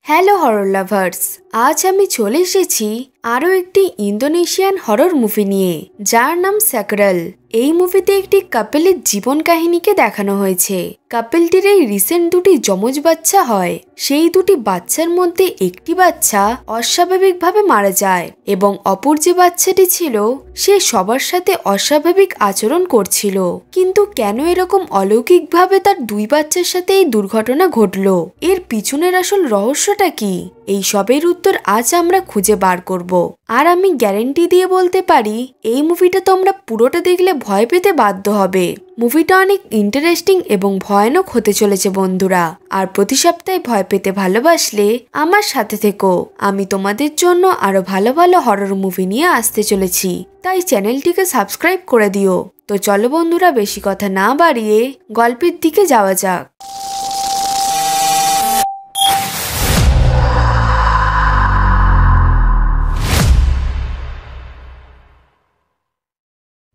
Hello horror lovers, আজ আমি চলে এসেছি আরও একটি ইন্দোনেশিয়ান হরর মুভি নিয়ে, যার নাম স্যাকরাল। এই মুভিতে একটি কাপেলের জীবন কাহিনীকে দেখানো হয়েছে। কাপেলটির এই রিসেন্ট দুটি যমজ বাচ্চা হয়। সেই দুটি বাচ্চার মধ্যে একটি বাচ্চা অস্বাভাবিকভাবে মারা যায় এবং অপর যে বাচ্চাটি ছিল সে সবার সাথে অস্বাভাবিক আচরণ করছিল। কিন্তু কেন এরকম অলৌকিকভাবে তার দুই বাচ্চার সাথে এই দুর্ঘটনা ঘটলো? এর পিছনের আসল রহস্যটা কি? এই সবের উত্তর আজ আমরা খুঁজে বার করব। আর আমি গ্যারেন্টি দিয়ে বলতে পারি, এই মুভিটা তোমরা পুরোটা দেখলে ভয় পেতে বাধ্য হবে। মুভিটা অনেক ইন্টারেস্টিং এবং ভয়ানক হতে চলেছে বন্ধুরা। আর প্রতি সপ্তাহে ভয় পেতে ভালোবাসলে আমার সাথে থেকো। আমি তোমাদের জন্য আরো ভালো ভালো হরর মুভি নিয়ে আসতে চলেছি, তাই চ্যানেলটিকে সাবস্ক্রাইব করে দিও। তো চলো বন্ধুরা, বেশি কথা না বাড়িয়ে গল্পের দিকে যাওয়া যাক।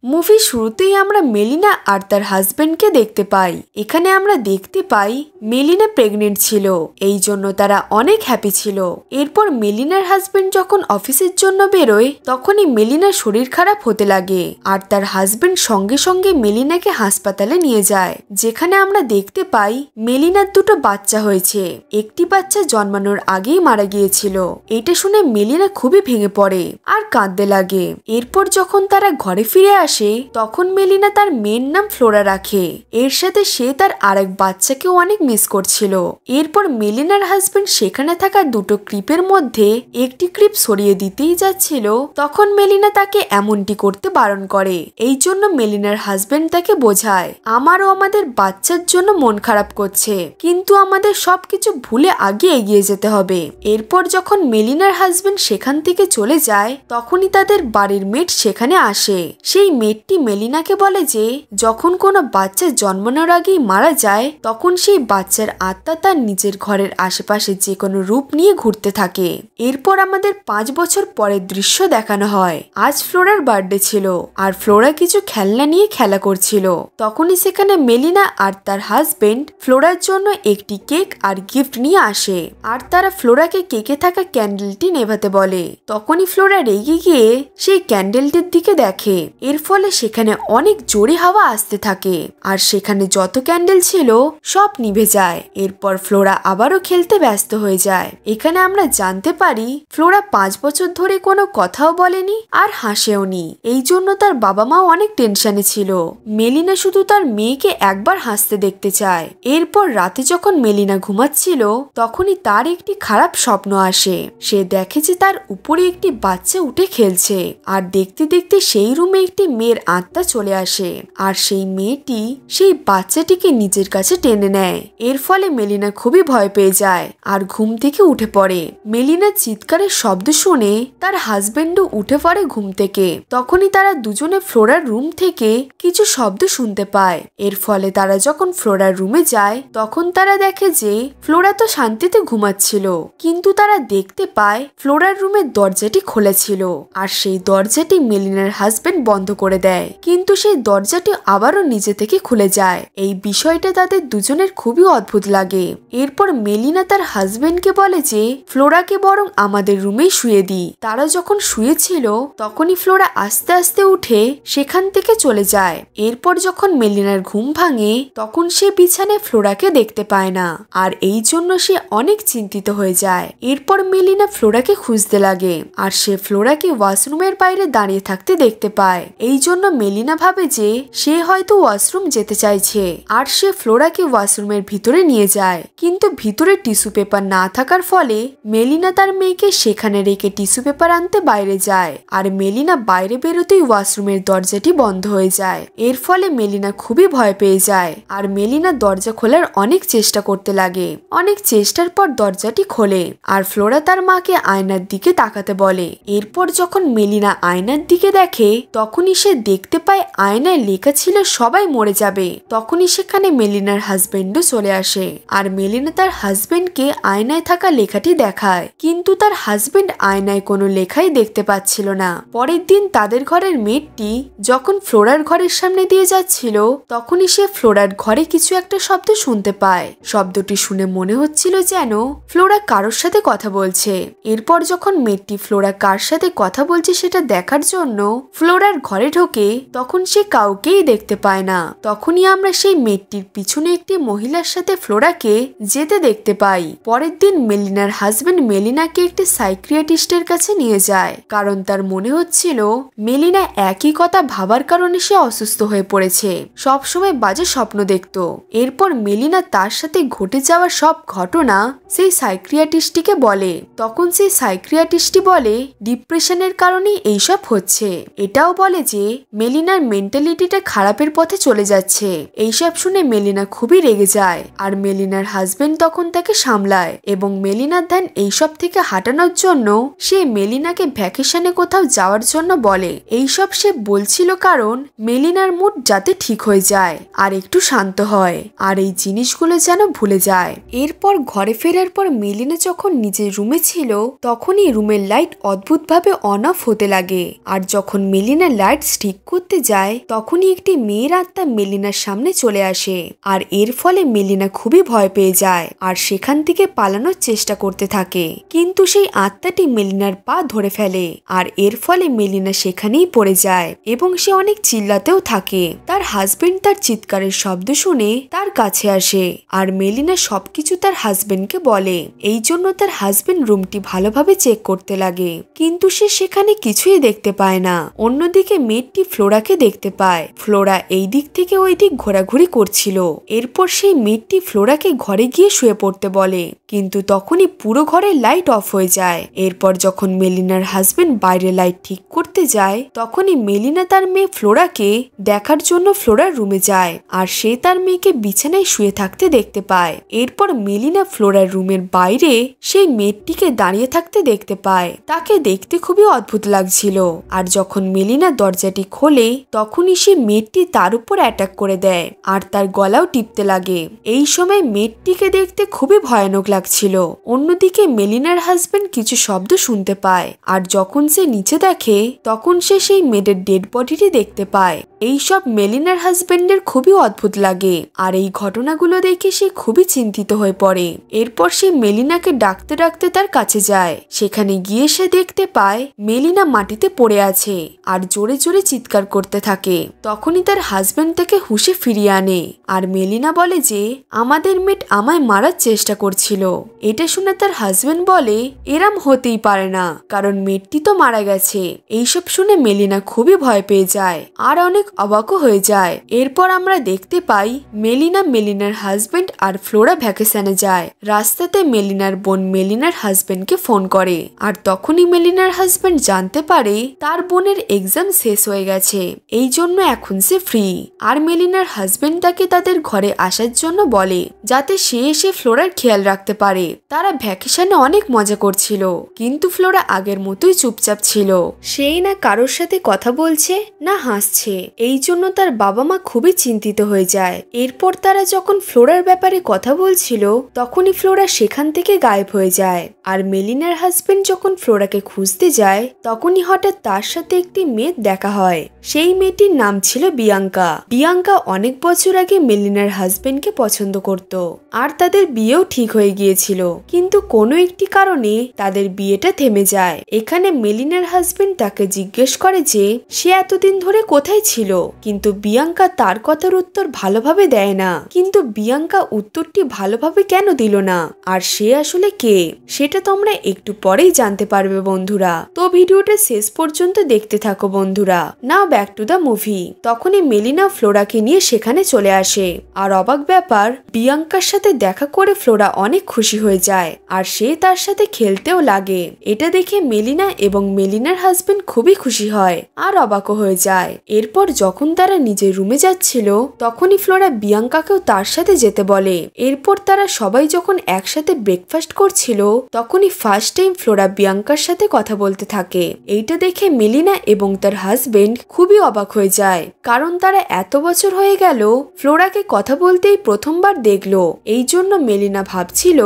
মুভি শুরুতেই আমরা মেলিনা আর তার হাজবেন্ডকে দেখতে পাই। এখানে আমরা দেখতে পাই মেলিনা প্রেগনেন্ট ছিল, এই জন্য তারা অনেক হ্যাপি ছিল। এরপর মেলিনার হাজবেন্ড যখন অফিসের জন্য বেরোয়, তখনই মেলিনার শরীর খারাপ হতে লাগে আর তার হাজবেন্ড সঙ্গে সঙ্গে মেলিনাকে হাসপাতালে নিয়ে যায়, যেখানে আমরা দেখতে পাই মেলিনার দুটো বাচ্চা হয়েছে। একটি বাচ্চা জন্মানোর আগেই মারা গিয়েছিল। এটা শুনে মেলিনা খুবই ভেঙে পড়ে আর কাঁদতে লাগে। এরপর যখন তারা ঘরে ফিরে আসে, তখন মেলিনা তার মেয়ের নাম ফ্লোরা রাখে। এর সাথে সে তার আরেক বাচ্চাকেও অনেক মিস করছিল। এরপর মেলিনার হাজবেন্ড সেখানে থাকা দুটো ক্লিপের মধ্যে একটি ক্লিপ সরিয়ে দিতেই যাচ্ছিল, তখন মেলিনা তাকে এমনটি করতে বারণ করে। এই জন্য মেলিনার হাজবেন্ড তাকে বোঝায়, আমারও আমাদের বাচ্চার জন্য মন খারাপ করছে, কিন্তু আমাদের সবকিছু ভুলে আগে এগিয়ে যেতে হবে। এরপর যখন মেলিনার হাজবেন্ড সেখান থেকে চলে যায়, তখনই তাদের বাড়ির মেট সেখানে আসে। সেই মেয়েটি মেলিনাকে বলে যে যখন কোনো বাচ্চা জন্মানোর আগেই মারা যায়, তখন সেই বাচ্চার আত্মা তার নিজের ঘরের আশেপাশে যে কোনো রূপ নিয়ে ঘুরতে থাকে। এরপর আমাদের 5 বছর পরের দৃশ্য দেখানো হয়। আজ ফ্লোরার বার্থডে ছিল আর ফ্লোরা কিছু খেলনা নিয়ে খেলা করছিল। তখনই সেখানে মেলিনা আর তার হাজবেন্ড ফ্লোরার জন্য একটি কেক আর গিফট নিয়ে আসে আর তারা ফ্লোরাকে কেকে থাকা ক্যান্ডেলটি নেভাতে বলে। তখনই ফ্লোরা রেগে গিয়ে সেই ক্যান্ডেলটির দিকে দেখে। এর ফলে সেখানে অনেক জোরে হাওয়া আসতে থাকে আর সেখানে যত ক্যান্ডেল ছিল সব নিভে যায়। এরপর ফ্লোরা আবারও খেলতে ব্যস্ত হয়ে যায়। এখানে আমরা জানতে পারি ফ্লোরা 5 বছর ধরে কোনো কথাও বলেনি আর হাসেওনি। এই জন্য তার বাবা মা অনেক টেনশনে ছিল। মেলিনা শুধু তার মেয়েকে একবার হাসতে দেখতে চায়। এরপর রাতে যখন মেলিনা ঘুমাচ্ছিল, তখনই তার একটি খারাপ স্বপ্ন আসে। সে দেখে যে তার উপরে একটি বাচ্চা উঠে খেলছে আর দেখতে দেখতে সেই রুমে একটি মেয়ের আত্মা চলে আসে আর সেই মেয়েটি সেই বাচ্চাটিকে নিজের কাছে টেনে নেয়। এর ফলে মেলিনা খুবই ভয় পেয়ে যায় আর ঘুম থেকে উঠে পড়ে। মেলিনার চিৎকারের শব্দ শুনে তার হাজবেন্ডও উঠে পড়ে ঘুম থেকে। তখনই তারা দুজনে ফ্লোরার রুম থেকে কিছু শব্দ শুনতে পায়। এর ফলে তারা যখন ফ্লোরার রুমে যায়, তখন তারা দেখে যে ফ্লোরা তো শান্তিতে ঘুমাচ্ছিল, কিন্তু তারা দেখতে পায় ফ্লোরার রুমের দরজাটি খোলা ছিল আর সেই দরজাটি মেলিনার হাজবেন্ড বন্ধ করে দেয়, কিন্তু সেই দরজাটি আবারও নিজে থেকে খুলে যায়। এই বিষয়টা তাদের দুজনের খুবই অদ্ভুত লাগে। এরপর মেলিনা তার হাজবেন্ডকে বলে যে ফ্লোরাকে বরং আমাদের রুমেই শুয়ে দিই। তারা যখন শুয়েছিল, তখনই ফ্লোরা আস্তে আস্তে উঠে সেখান থেকে চলে যায়। এরপর যখন মেলিনার ঘুম ভাঙে, তখন সে বিছানায় ফ্লোরাকে দেখতে পায় না আর এই জন্য সে অনেক চিন্তিত হয়ে যায়। এরপর মেলিনা ফ্লোরাকে খুঁজতে লাগে আর সে ফ্লোরাকে ওয়াশরুমের বাইরে দাঁড়িয়ে থাকতে দেখতে পায়। এই জন্য মেলিনা ভাবে যে সে হয়তো ওয়াশরুম যেতে চাইছে আর সে ফ্লোরাকে ওয়াশরুমের ভিতরে নিয়ে যায়, কিন্তু ভিতরে টিস্যু পেপার না থাকার ফলে মেলিনা তার মেয়েকে সেখানে রেখে টিস্যু পেপার আনতে বাইরে যায় আর মেলিনা বাইরে বেরোতেই ওয়াশরুমের দরজাটি বন্ধ হয়ে যায়। এর ফলে মেলিনা খুবই ভয় পেয়ে যায় আর মেলিনা দরজা খোলার অনেক চেষ্টা করতে লাগে। অনেক চেষ্টার পর দরজাটি খোলে আর ফ্লোরা তার মাকে আয়নার দিকে তাকাতে বলে। এরপর যখন মেলিনা আয়নার দিকে দেখে, তখনই সে দেখতে পায় আয়নায় লেখা ছিল সবাই মরে যাবে। তখনই সেখানে মেলিনার হাজবেন্ডও চলে আসে আর মেলিনা তার হাজবেন্ডকে আয়নায় থাকা লেখাটি দেখায়, কিন্তু তার হাজবেন্ড আয়নায় কোনো লেখাই দেখতে পাচ্ছিল না। পরের দিন তাদের ঘরের মেয়েটি যখন ফ্লোরার ঘরের সামনে দিয়ে যাচ্ছিল তখনই সে ফ্লোরার ঘরে কিছু একটা শব্দ শুনতে পায়। শব্দটি শুনে মনে হচ্ছিল যেন ফ্লোরা কারোর সাথে কথা বলছে। এরপর যখন মেয়েটি ফ্লোরা কার সাথে কথা বলছে সেটা দেখার জন্য ফ্লোরার ঘরে ঢোকে তখন সে কাউকেই দেখতে পায় না। তখনই আমরা সেই মেয়েটির পিছনে একটি মহিলার সাথে ফ্লোরাকে যেতে দেখতে পাই। পরের দিন মেলিনার হাজবেন্ড মেলিনাকে একটি সাইকিয়াট্রিস্টের কাছে নিয়ে যায়, কারণ তার মনে হচ্ছিল মেলিনা একই কথা ভাবার কারণে সে অসুস্থ হয়ে পড়েছে, সবসময় বাজে স্বপ্ন দেখত। এরপর মেলিনা তার সাথে ঘটে যাওয়া সব ঘটনা সেই সাইকিয়াট্রিস্টকে বলে। তখন সেই সাইকিয়াট্রিস্ট বলে ডিপ্রেশনের কারণে এইসব হচ্ছে। এটাও বলে যে মেলিনার মেন্টালিটিটা খারাপের পথে চলে যাচ্ছে। এইসব শুনে মেলিনা খুবই রেগে যায় আর মেলিনার হাজবেন্ড তখন তাকে সামলায় এবং মেলিনার ধ্যান এইসব থেকে হাঁটানোর জন্য সে মেলিনাকে ভ্যাকেশনে কোথাও যাওয়ার জন্য বলে। এইসব সে বলছিল কারণ মেলিনার মুড যাতে ঠিক হয়ে যায় আর একটু শান্ত হয় আর এই জিনিসগুলো যেন ভুলে যায়। এরপর ঘরে ফেরার পর মেলিনা যখন নিজের রুমে ছিল তখনই রুমের লাইট অদ্ভুতভাবে অন অফ হতে লাগে আর যখন মেলিনা লাইট ঠিক করতে যায় তখনই একটি মেয়ের আত্মা মেলিনার সামনে চলে আসে আর এর ফলে মেলিনা খুবই ভয় পেয়ে যায় আর সেখান থেকে পালানোর চেষ্টা করতে থাকে, কিন্তু সেই আত্মাটি মেলিনার পা ধরে ফেলে আর এর ফলে মেলিনা সেখানেই পড়ে যায় এবং সে অনেক চিল্লাতেও থাকে। তার হাজবেন্ড তার চিৎকারের শব্দ শুনে তার কাছে আসে আর মেলিনা সবকিছু তার হাজবেন্ডকে বলে। এই জন্য তার হাজবেন্ড রুমটি ভালোভাবে চেক করতে লাগে, কিন্তু সে সেখানে কিছুই দেখতে পায় না। অন্যদিকে মেয়েটি ফ্লোরাকে দেখতে পায়। ফ্লোরা এই দিক থেকে ওই দিক ঘোরাঘুরি করছিল। এরপর সেই মেয়েটি ফ্লোরাকে ঘরে গিয়ে শুয়ে পড়তে বলে, কিন্তু তখনই পুরো ঘরের লাইট অফ হয়ে যায়। এরপর যখন মেলিনার হাজবেন্ড বাইরে লাইট ঠিক করতে যায় তখনই মেলিনা তার মেয়ে ফ্লোরাকে দেখার জন্য ফ্লোরার রুমে যায় আর সে তার মেয়েকে বিছানায় শুয়ে থাকতে দেখতে পায়। এরপর মেলিনা ফ্লোরার রুমের বাইরে সেই মেয়েটিকে দাঁড়িয়ে থাকতে দেখতে পায়। তাকে দেখতে খুবই অদ্ভুত লাগছিল আর যখন মেলিনা দরজাটি খোলে তখনই সে মেয়েটি তার উপর অ্যাটাক করে দেয় আর তার গলাও টিপতে লাগে। এই সময় মেয়েটিকে দেখতে খুবই ভয়ানক লাগছিল। অন্যদিকে মেলিনার হাজবেন্ড কিছু শব্দ শুনতে পায় আর যখন সে নিচে দেখে তখন সে সেই মেয়েদের ডেড বডিটি দেখতে পায়। এইসব মেলিনার হাজবেন্ডের খুবই অদ্ভুত লাগে আর এই ঘটনাগুলো দেখে সে খুবই চিন্তিত হয়ে পড়ে। এরপর সে মেলিনাকে ডাকতে ডাকতে তার কাছে যায়। সেখানে গিয়ে সে দেখতে পায় মেলিনা মাটিতে পড়ে আছে আর জোরে জোরে চিৎকার করতে থাকে। তখনই তার হাজবেন্ড তাকে হুঁশে ফিরিয়ে আনে আর মেলিনা বলে যে আমাদের মেট আমায় মারার চেষ্টা করছিল। এটা শুনে তার হাজবেন্ড বলে এরম হতেই পারে না, কারণ মেটটি তো মারা গেছে। এইসব শুনে মেলিনা খুবই ভয় পেয়ে যায় আর অনেক অবাকও হয়ে যায়। এরপর আমরা দেখতে পাই মেলিনা, মেলিনার হাজবেন্ড আর ফ্লোরা ভ্যাকেশনে যায়। রাস্তাতে মেলিনার বোন মেলিনার হাজবেন্ডকে ফোন করে আর তখনই মেলিনার হাজবেন্ড জানতে পারে তার বোনের এক্সাম শেষ হয়ে গেছে, এই জন্য এখন সে ফ্রি। আর মেলিনার হাজবেন্ড তাকে তাদের ঘরে আসার জন্য বলে যাতে সে এসে ফ্লোরার খেয়াল রাখতে পারে। তারা ভ্যাকেশনে অনেক মজা করছিল, কিন্তু ফ্লোরা আগের মতোই চুপচাপ ছিল। সেই না কারোর সাথে কথা বলছে না হাসছে, এই জন্য তার বাবা মা খুবই চিন্তিত হয়ে যায়। এরপর তারা যখন ফ্লোরার ব্যাপারে কথা বলছিল তখনই ফ্লোরা সেখান থেকে গায়েব হয়ে যায়। আর মেলিনার হাজবেন্ড যখন ফ্লোরাকে খুঁজতে যায় তখনই হঠাৎ তার সাথে একটি মেয়ে দেখা হয়। সেই মেয়েটির নাম ছিল বিয়াঙ্কা। বিয়াঙ্কা অনেক বছর আগে মেলিনার হাজবেন্ডকে পছন্দ করত আর তাদের বিয়েও ঠিক হয়ে গিয়েছিল, কিন্তু কোনো একটি কারণে তাদের বিয়েটা থেমে যায়। এখানে মেলিনার হাজবেন্ড তাকে জিজ্ঞেস করে যে সে এতদিন ধরে কোথায় ছিল, কিন্তু বিয়াঙ্কা তার কথার উত্তর ভালোভাবে দেয় না। কিন্তু বিয়াঙ্কা উত্তরটি ভালোভাবে কেন দিল না আর সে আসলে কে সেটা তোমরা একটু পরেই জানতে পারবে বন্ধুরা। তো ভিডিওটা শেষ পর্যন্ত দেখতে থাকো বন্ধুরা। নাও ব্যাক টু দ্য মুভি। তখনই মেলিনা ফ্লোরাকে নিয়ে সেখানে চলে আসে আর অবাক ব্যাপার, বিয়াঙ্কার সাথে দেখা করে ফ্লোরা অনেক খুশি হয়ে যায় আর সে তার সাথে খেলতেও লাগে। এটা দেখে মেলিনা এবং মেলিনার হাজবেন্ড খুবই খুশি হয় আর অবাকও হয়ে যায়। এরপর যখন তারা নিজের রুমে যাচ্ছিল তখনই ফ্লোরা বিয়াঙ্কাকেও তার সাথে যেতে বলে। এরপর তারা সবাই যখন একসাথে ব্রেকফাস্ট করছিল তখনই ফার্স্ট টাইম ফ্লোরা বিয়াঙ্কার সাথে কথা বলতে থাকে। এইটা দেখে মেলিনা এবং তার হাজবেন্ড হাজবেন্ড খুবই অবাক হয়ে যায়, কারণ তারা এত বছর হয়ে গেল ফ্লোরাকে কথা বলতেই প্রথমবার দেখলো। এই জন্য মেলিনা ভাবছিল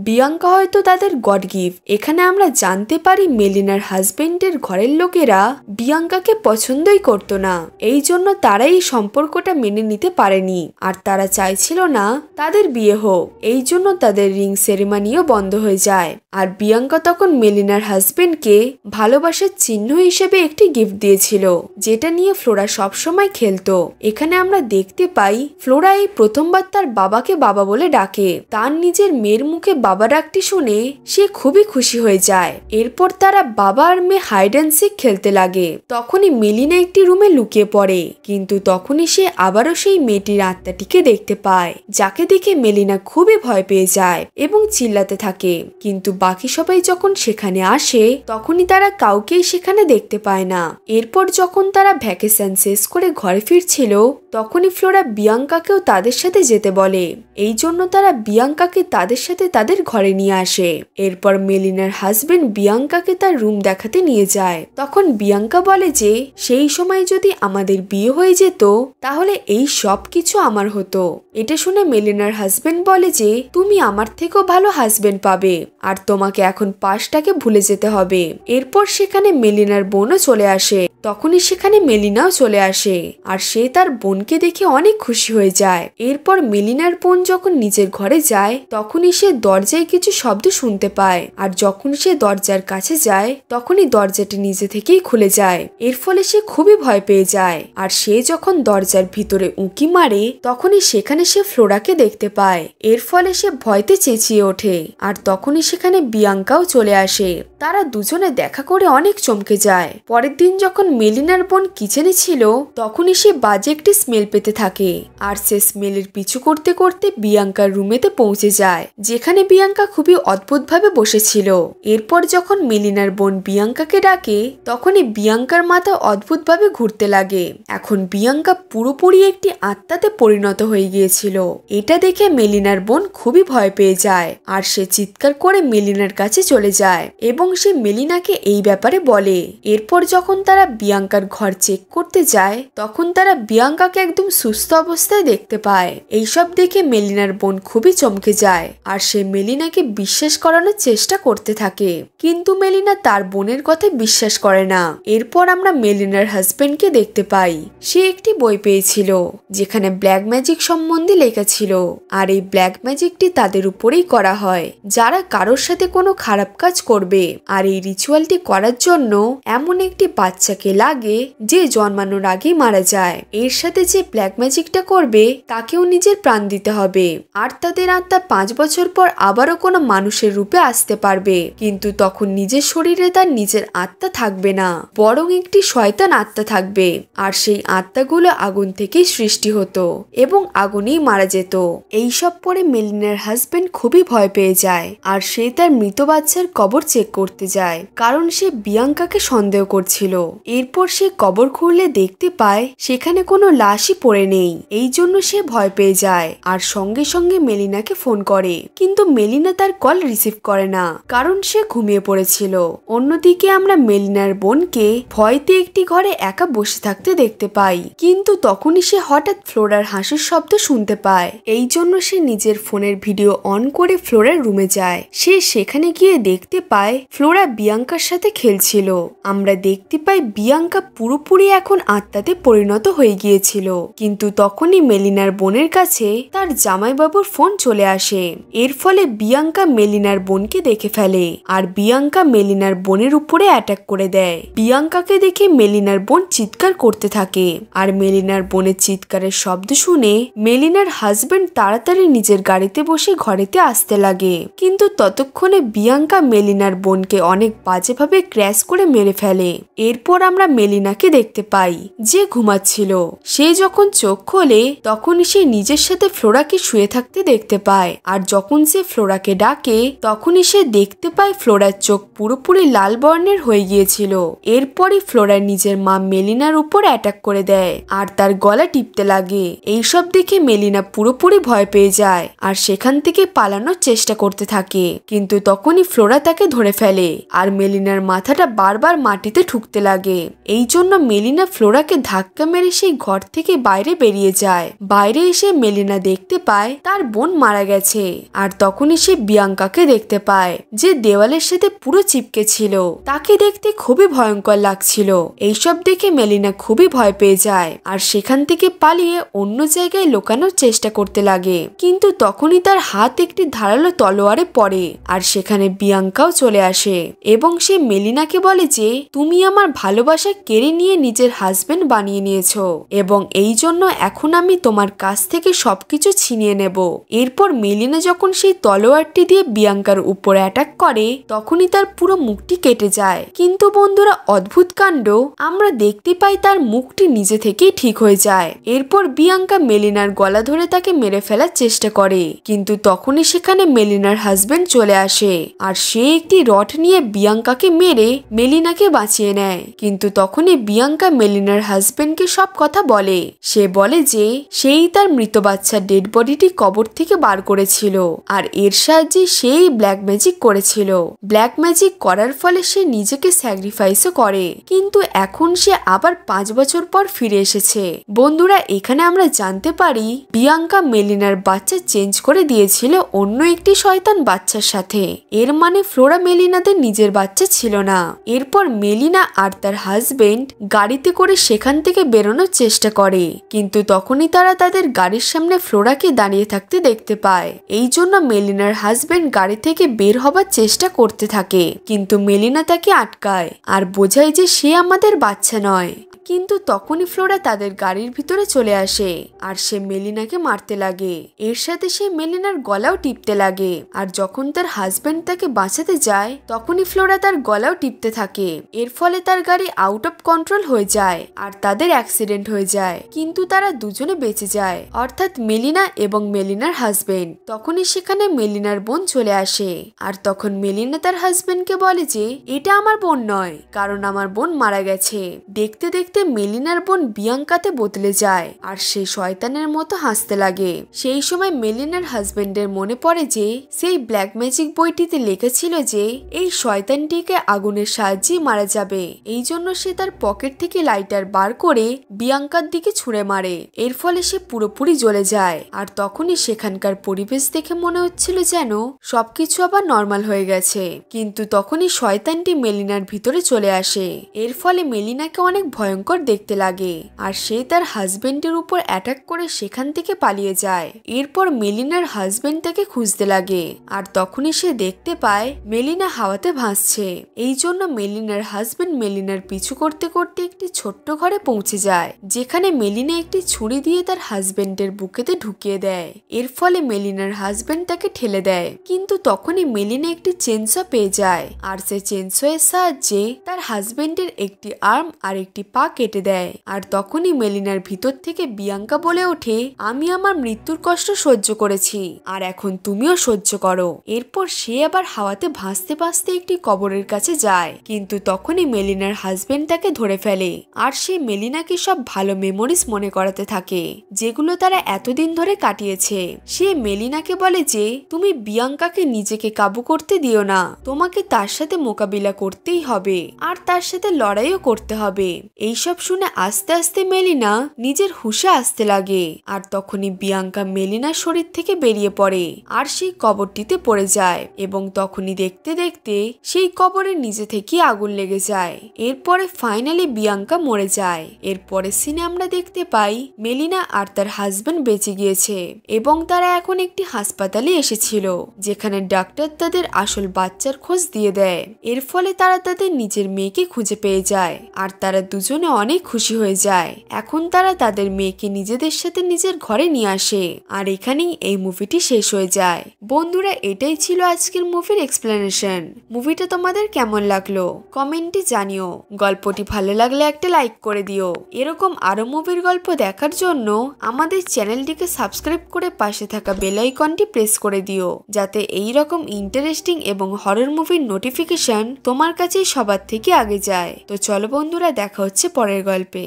বিয়াঙ্কা হয়তো তাদের গড গিফট। এখানে আমরা জানতে পারি মেলিনার হাজবেন্ডের ঘরের লোকেরা বিয়াঙ্কাকে পছন্দই করতো না, এই জন্য তারা এই সম্পর্কটা মেনে নিতে পারেনি, আর তারা চাইছিল না তাদের বিয়ে হোক। এই জন্য তাদের রিং সেরেমনিও বন্ধ হয়ে যায়। আর বিয়াঙ্কা তখন মেলিনার হাজবেন্ডকে ভালোবাসার চিহ্ন হিসেবে একটি গিফট দিয়েছিল, যেটা নিয়ে ফ্লোরা সবসময় খেলতো। এখানে আমরা দেখতে পাই ফ্লোরা এই প্রথমবার তার বাবাকে বাবা বলে ডাকে। তার নিজের মেয়ের মুখে বাবা ডাকটি শুনে সে খুবই খুশি হয়ে যায়। এরপর তারা বাবা আর মেয়ে হাইড অ্যান্ড সিক খেলতে লাগে। তখনই মেলিনা একটি রুমে লুকিয়ে পড়ে, কিন্তু তখনই সে আবারও সেই মেয়েটির আত্মাটিকে দেখতে পায়, যাকে দেখে মেলিনা খুবই ভয় পেয়ে যায় এবং চিল্লাতে থাকে। কিন্তু বাকি সবাই যখন সেখানে আসে তখনই তারা কাউকেই সেখানে দেখতে পায় না। এরপর যখন তারা ভ্যাকেশন শেষ করে ঘরে ফিরছিল তখনই ফ্লোরা বিয়াঙ্কাকেও তাদের সাথে যেতে বলে। এই জন্য তারা বিয়াঙ্কাকে তাদের সাথে তাদের ঘরে নিয়ে আসে। এরপর মেলিনার হাজবেন্ড বিয়াঙ্কাকে তার রুম দেখাতে নিয়ে যায়। তখন বিয়াঙ্কা বলে যে সেই সময় যদি আমাদের বিয়ে হয়ে যেত তাহলে এই সব কিছু আমার হতো। এটা শুনে মেলিনার হাজবেন্ড বলে যে তুমি আমার থেকেও ভালো হাজবেন্ড পাবে, আর তোমাকে এখন পাস্টটাকে ভুলে যেতে হবে। এরপর সেখানে মেলিনার বোনও চলে আসে। তখনই সেখানে মেলিনাও চলে আসে, আর সে তার বোনকে দেখে অনেক খুশি হয়ে যায়। এরপর মেলিনার বোন যখন নিজের ঘরে যায় তখনই সে দরজায় কিছু শব্দ শুনতে পায়, আর যখন সে দরজার কাছে যায় তখনই দরজাটি নিজে থেকেই খুলে যায়। এর ফলে সে খুবই ভয় পেয়ে যায়, আর সে যখন দরজার ভিতরে উঁকি মারে তখনই সেখানে সে ফ্লোরাকে দেখতে পায়। এর ফলে সে ভয়তে চেঁচিয়ে ওঠে, আর তখনই সেখানে বিয়াঙ্কাও চলে আসে। তারা দুজনে দেখা করে অনেক চমকে যায়। পরের দিন যখন মেলিনার বোন কিচেনে ছিল তখনই সে বাজে একটি স্মেল পেতে থাকে, আর সে স্মেলের পিছু করতে করতে বিয়াঙ্কার রুমেতে পৌঁছে যায়, যেখানে বিয়াঙ্কা খুবই অদ্ভুতভাবে বসেছিল। এরপর যখন মেলিনার বোন বিয়াঙ্কাকে ডাকে তখনই বিয়াঙ্কার মাথা অদ্ভুতভাবে ঘুরতে লাগে। এখন বিয়াঙ্কা পুরোপুরি একটি আত্মাতে পরিণত হয়ে গিয়েছিল। এটা দেখে মেলিনার বোন খুবই ভয় পেয়ে যায়, আর সে চিৎকার করে মেলিনার কাছে চলে যায় এবং সে মেলিনাকে এই ব্যাপারে বলে। এরপর যখন তারা বিয়াঙ্কার ঘর চেক করতে যায় তখন তারা বিয়াঙ্কাকে একদম সুস্থ অবস্থায় দেখতে পায়। এইসব দেখে মেলিনার বোন খুবই চমকে যায়, আর সে মেলিনাকে বিশ্বাস করানোর চেষ্টা করতে থাকে, কিন্তু মেলিনা তার বোনের কথায় বিশ্বাস করে না। এরপর আমরা মেলিনার হাজবেন্ডকে দেখতে পাই। সে একটি বই পেয়েছিল যেখানে ব্ল্যাক ম্যাজিক সম্বন্ধে লেখা ছিল, আর এই ব্ল্যাক ম্যাজিকটি তাদের উপরেই করা হয় যারা কারোর সাথে কোনো খারাপ কাজ করবে। আর এই রিচুয়ালটি করার জন্য এমন একটি বাচ্চাকে লাগে যে জন্মানোর আগেই মারা যায়। এর সাথে যে ব্ল্যাক ম্যাজিকটা করবে তাকেও নিজের প্রাণ দিতে হবে, আর তাদের আত্মা 5 বছর পর আবারও কোনো মানুষের রূপে আসতে পারবে, কিন্তু তখন নিজের শরীরে তার নিজের আত্মা থাকবে না, বরং একটি শয়তান আত্মা থাকবে। আর সেই আত্মাগুলো আগুন থেকেই সৃষ্টি হতো এবং আগুনেই মারা যেত। এইসব পরে মেলিনার হাজবেন্ড খুবই ভয় পেয়ে যায়, আর সে তার মৃত বাচ্চার কবর চেক করতে যায়, কারণ সে বিয়াঙ্কাকে সন্দেহ করছিল। এরপর সে কবর খুললে দেখতে পায় সেখানে কোনো লাশই পড়ে নেই। এই জন্য সে ভয় পেয়ে যায় আর সঙ্গে সঙ্গে মেলিনাকে ফোন করে, কিন্তু মেলিনা তার কল রিসিভ করে না, কারণ সে ঘুমিয়ে পড়েছিল। অন্যদিকে আমরা মেলিনার বোনকে ভয়তে একটি ঘরে একা বসে থাকতে দেখতে পাই, কিন্তু তখনই সে হঠাৎ ফ্লোরার হাসির শব্দ শুনতে পায়। এই জন্য সে নিজের ফোনের ভিডিও অন করে ফ্লোরার রুমে যায়। সে সেখানে গিয়ে দেখতে পায় ফ্লোরা বিয়াঙ্কার সাথে খেলছিল। আমরা দেখতে পাই বিয়াঙ্কা পুরোপুরি এখন আত্মাতে পরিণত হয়ে গিয়েছিল, কিন্তু তখনই মেলিনার বোনের কাছে তার জামাইবাবুর ফোন চলে আসে। এর ফলে বিয়াঙ্কা মেলিনার বোনকে দেখে ফেলে, আর বিয়াঙ্কা মেলিনার বোনের উপরে অ্যাটাক করে দেয়। বিয়াঙ্কাকে দেখে মেলিনার বোন চিৎকার করতে থাকে, আর মেলিনার বোনের চিৎকারের শব্দ শুনে মেলিনার হাজবেন্ড তাড়াতাড়ি নিজের গাড়িতে বসে ঘরেতে আসতে লাগে, কিন্তু ততক্ষণে বিয়াঙ্কা মেলিনার বোনকে অনেক বাজেভাবে ক্র্যাশ করে মেরে ফেলে। এরপর আমরা মেলিনাকে দেখতে পাই যে ঘুমাচ্ছিল। সে যখন চোখ খোলে তখন সে নিজের সাথে ফ্লোরাকে শুয়ে থাকতে দেখতে পায়, আর যখন সে ফ্লোরাকে ডাকে তখনই সে দেখতে পায় ফ্লোরার চোখ পুরোপুরি লাল বর্ণের হয়ে গিয়েছিল। এরপরই ফ্লোরা নিজের মা মেলিনার উপর অ্যাটাক করে দেয় আর তার গলা টিপতে লাগে। এইসব দেখে মেলিনা পুরোপুরি ভয় পেয়ে যায় আর সেখান থেকে পালানোর চেষ্টা করতে থাকে, কিন্তু তখনই ফ্লোরা তাকে ধরে ফেলে। ফেলে আর মেলিনার মাথাটা বারবার মাটিতে ঠুকতে লাগে। এই জন্য মেলিনা ফ্লোরাকে ধাক্কা মেরে সেই ঘর থেকে বাইরে বেরিয়ে যায়। বাইরে এসে মেলিনা দেখতে পায় তার বোন মারা গেছে। আর তখনই সে বিয়াঙ্কাকে দেখতে পায় যে দেওয়ালের সাথে পুরো চিপকে ছিল। তাকে দেখতে খুবই ভয়ঙ্কর লাগছিল। এইসব দেখে মেলিনা খুবই ভয় পেয়ে যায় আর সেখান থেকে পালিয়ে অন্য জায়গায় লুকানোর চেষ্টা করতে লাগে। কিন্তু তখনই তার হাত একটি ধারালো তলোয়ারে পড়ে আর সেখানে বিয়াঙ্কাও চলে আসে এবং সে মেলিনাকে বলে যে তুমি আমার ভালোবাসা কেড়ে নিয়ে নিজের হাজবেন্ড বানিয়ে নিয়েছো এবং এই জন্য এখন আমি তোমার কাছ থেকে সবকিছু ছিনিয়ে নেব। এরপর মেলিনা যখন সেই তলোয়ারটি দিয়ে বিয়াঙ্কার উপর অ্যাটাক করে তখনই তার পুরো মুখটি কেটে যায়। কিন্তু বন্ধুরা, অদ্ভুত কাণ্ড, আমরা দেখতে পাই তার মুখটি নিজে থেকেই ঠিক হয়ে যায়। এরপর বিয়াঙ্কা মেলিনার গলা ধরে তাকে মেরে ফেলার চেষ্টা করে, কিন্তু তখনই সেখানে মেলিনার হাজবেন্ড চলে আসে আর সে একটি রড নিয়ে বিয়াঙ্কাকে মেরে মেলিনাকে বাঁচিয়ে নেয়। কিন্তু তখনই বিয়াঙ্কা মেলিনার হাজবেন্ডকে সব কথা বলে। সে বলে যে সেই তার মৃত বাচ্চার ডেড বডিটি কবর থেকে বার করেছিল আর এর সাহায্যে সেই ব্ল্যাক ম্যাজিক করেছিল। ব্ল্যাক ম্যাজিক করার ফলে সে নিজেকে স্যাক্রিফাইসও করে, কিন্তু এখন সে আবার 5 বছর পর ফিরে এসেছে। বন্ধুরা, এখানে আমরা জানতে পারি বিয়াঙ্কা মেলিনার বাচ্চা চেঞ্জ করে দিয়েছিল অন্য একটি শয়তান বাচ্চার সাথে। এর মানে ফ্লোরা মেলিনাদের নিজের বাচ্চা ছিল না। এরপর মেলিনা আর তার হাজবেন্ড গাড়িতে করে সেখান থেকে বেরোনোর চেষ্টা করে, কিন্তু তখনই তারা তাদের গাড়ির সামনে ফ্লোরাকে দাঁড়িয়ে থাকতে দেখতে পায়। এই জন্য মেলিনার হাজবেন্ড গাড়ি থেকে বের হবার চেষ্টা করতে থাকে, কিন্তু মেলিনা তাকে আটকায় আর বোঝায় যে সে আমাদের বাচ্চা নয়। কিন্তু তখনই ফ্লোরা তাদের গাড়ির ভিতরে চলে আসে আর সে মেলিনাকে মারতে লাগে। এর সাথে সে মেলিনার গলাও টিপতে লাগে আর যখন তার হাজবেন্ড তাকে বাঁচাতে যায় তখনই ফ্লোরা তার গলাও টিপতে থাকে। এর ফলে তার গাড়ি আউট অফ কন্ট্রোল হয়ে যায় আর তাদের অ্যাক্সিডেন্ট হয়ে যায়, কিন্তু তারা দুজনে বেঁচে যায়, অর্থাৎ মেলিনা এবং মেলিনার হাজবেন্ড। তখনই সেখানে মেলিনার বোন চলে আসে আর তখন মেলিনা তার হাজবেন্ডকে বলে যে এটা আমার বোন নয়, কারণ আমার বোন মারা গেছে। দেখতে দেখতে মেলিনার বোন বিয়াঙ্কাতে বদলে যায় আর সে শয়তানের মতো হাসতে লাগে। সেই সময় মেলিনার হাজবেন্ডের মনে পড়ে যে সেই ব্ল্যাক ম্যাজিক বইটিতে লেখা যে এই শয়তানটিকে আগুনের সাহায্যে মারা যাবে। এই জন্য সে তার পকেট থেকে লাইটার বার করে বিয়াঙ্কার দিকে ছুঁড়ে মারে। এর ফলে সে পুরোপুরি জ্বলে যায় আর তখনই সেখানকার পরিবেশ দেখে মনে হচ্ছিল যেন সবকিছু আবার নর্মাল হয়ে গেছে। কিন্তু তখনই শয়তানটি মেলিনার ভিতরে চলে আসে। এর ফলে মেলিনাকে অনেক ভয়ঙ্কর দেখতে লাগে আর সে তার হাজবেন্ডের উপর অ্যাটাক করে সেখান থেকে পালিয়ে যায়। এরপর মেলিনার হাজবেন্ড তাকে খুঁজতে লাগে আর তখনই সে দেখতে পায় মেলিনা হাওয়াতে ভাসছে। এই জন্য মেলিনার হাজবেন্ড মেলিনার পিছু করতে করতে একটি ছোট্ট ঘরে পৌঁছে যায়, যেখানে মেলিনা একটি ছুরি দিয়ে তার হাজবেন্ডের বুকেতে ঢুকিয়ে দেয়। এর ফলে মেলিনার হাজবেন্ড তাকে ঠেলে দেয়, কিন্তু তখনই মেলিনা একটি চেনসো পেয়ে যায় আর সে চেনসো এর সাহায্যে তার হাজবেন্ডের একটি আর্ম আর একটি পা কেটে দেয়। আর তখনই মেলিনার ভিতর থেকে বিয়াঙ্কা বলে ওঠে, আমি আমার মৃত্যুর কষ্ট সহ্য করেছি আর এখন তুমিও সহ্য করো। এরপর সে আবার হাওয়াতে ভাসতে ভাসতে একটি কবরের কাছে যায়, কিন্তু তখনই মেলিনার হাজবেন্ড তাকে ধরে ফেলে আর সে মেলিনাকে সব ভালো মেমোরিজ মনে করাতে থাকে যেগুলো তারা এতদিন ধরে কাটিয়েছে। সে মেলিনাকে বলে যে তুমি বিয়াঙ্কাকে নিজেকে কাবু করতে দিও না, তোমাকে তার সাথে মোকাবিলা করতেই হবে আর তার সাথে লড়াইও করতে হবে। এইসব শুনে আস্তে আস্তে মেলিনা নিজের হুঁশে আসতে লাগে আর তখনই বিয়াঙ্কা মেলিনার শরীর থেকে বেরিয়ে পড়ে আর সেই কবরটিতে পড়ে যায় এবং তখনই দেখতে দেখতে সেই কবরের নিচে থেকে আগুন লেগে যায়। এরপরে ফাইনালি বিয়াঙ্কা মরে যায়। এরপরে সিনে আমরা দেখতে পাই মেলিনা আর তার হাজবেন্ড বেঁচে গিয়েছে এবং তারা এখন একটি হাসপাতালে এসেছিল, যেখানে ডাক্তার তাদের আসল বাচ্চার খোঁজ দিয়ে দেয়। এর ফলে তারা তাদের নিজের মেয়েকে খুঁজে পেয়ে যায় আর তারা দুজনে অনেক খুশি হয়ে যায়। এখন তারা তাদের মেয়েকে নিজেদের সাথে নিজের ঘরে নিয়ে আসে আর এখানেই এই মুভিটি শেষ হয়ে যায়। বন্ধুরা, এটাই ছিল আজকের মুভির এক্সপ্লেনেশন। মুভিটা তোমাদের কেমন লাগলো কমেন্টে জানিও। গল্পটি ভালো লাগলে একটা লাইক করে দিও। এরকম আরো মুভির গল্প দেখার জন্য আমাদের চ্যানেলটিকে সাবস্ক্রাইব করে পাশে থাকা বেল আইকনটি প্রেস করে দিও, যাতে এই রকম ইন্টারেস্টিং এবং হরর মুভির নোটিফিকেশন তোমার কাছে সবার থেকে আগে যায়। তো চলো বন্ধুরা, দেখা হচ্ছে পরের গল্পে।